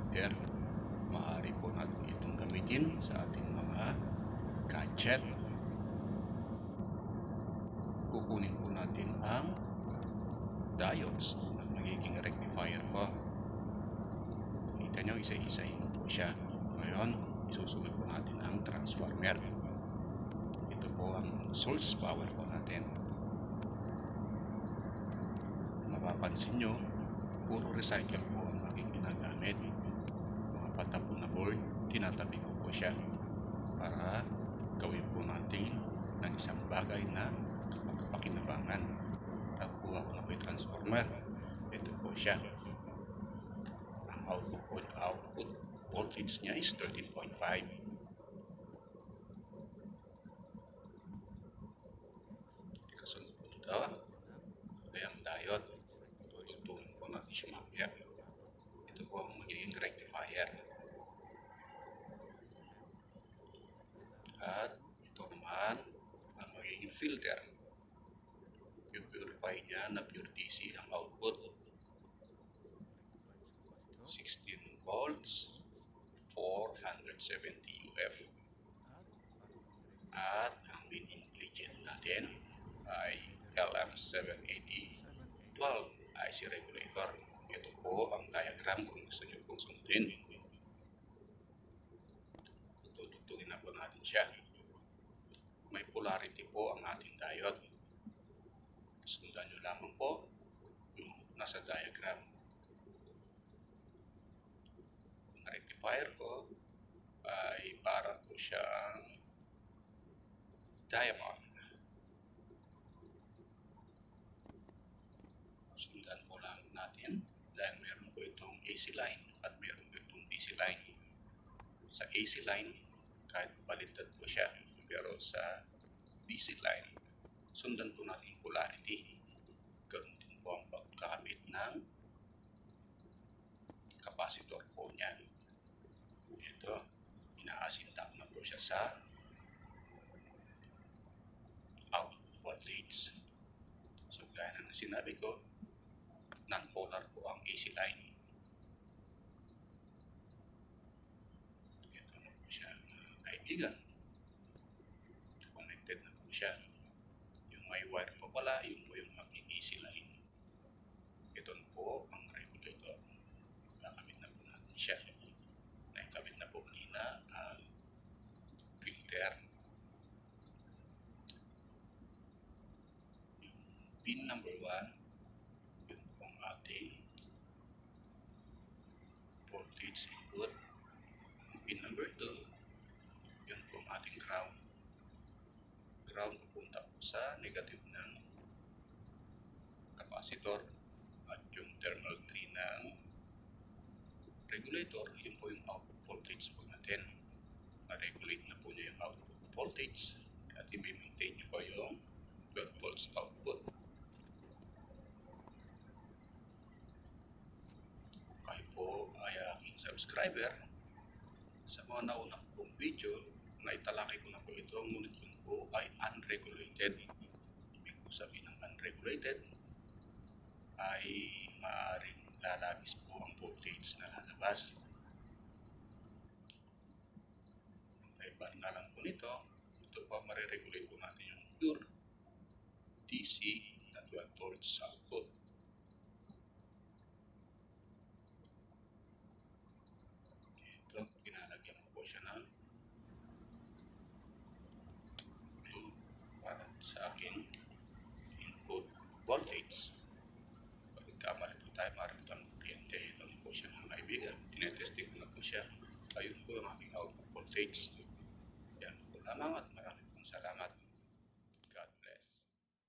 adapter. Maaari po natin itong gamitin sa ating mga gadget. Kukunin po natin ang diodes na magiging rectifier ko. Kita nyo, isa-isahin ko po siya. Ngayon, isusunod po natin ang transformer. Ito po ang source power po natin. Mapapansin nyo, puro recycle po ang aking ginagamit. Mga patapon na board, tinatabi ko po siya para gawin po natin ng isang bagay na kapakinabangan. Takuha ko na po yung transformer. Ito po siya. Ang output voltage niya is 13.5. Kasunod po ito ay ang diode. Tutulungan po natin siya mamaya. Ito po ang magiging rectifier. At ito naman ang magiging filter. Yung purify niya na pure DC ang output. 16 volts, 470 UF. At ang main ingredient natin ay LM7812 IC regulator. Ito po ang diagram kung gusto nyo pong sundin. Tutugtugin na po natin siya. May polarity po ang ating diode. Sundan nyo lamang po yung nasa diagram. Ang rectifier ko ay para po siyang diamond. Sundan po lang natin dahil meron po itong AC line at meron po itong DC line. Sa AC line, kahit baliktad po siya, pero sa DC line, sundan po natin yung polarity. Ganoon din po ang pagkakabit ng capacitor po niya. Ito, inaasintak na po siya sa output voltage. So, gaya na sinabi ko, non-polar po ang AC line. Ito na po siya, kaibigan. Connected na po siya. Yung may wire po pala, yung po yung maging AC line. Ito na po ang regulator. Kakabit na po natin siya. Naikabit na po kanina ang filter. Yung pin number 1, yun po ang ating voltage input. Ang pin number 2, yun po ang ating ground. Ground pupunta po sa negative ng capacitor at yung terminal 3 ng regulator, yun po yung output voltage po natin. Na-regulate na po niya yung output voltage at i-maintain niyo po yung 12 volts output. Kung kayo po ay aking subscriber, sa mga naunang pong video, naitalakay ko na po ito, ngunit yun po ay unregulated. Ibig po sabihin ng unregulated ay maaaring lalabis po ang voltage na lalabas. Ang kaibahan na lang po nito, ito po mariregulate po natin yung pure DC na 12 volts output. Ito, pinalagyan ko po siya ng glue para sa aking input voltage. Pagkamali po tayo, maramdaman ng kuryente. Ito na po siya mga kaibigan. Tinetesting ko na po siya. Ayun po ang aking output voltage. Yan po lamang at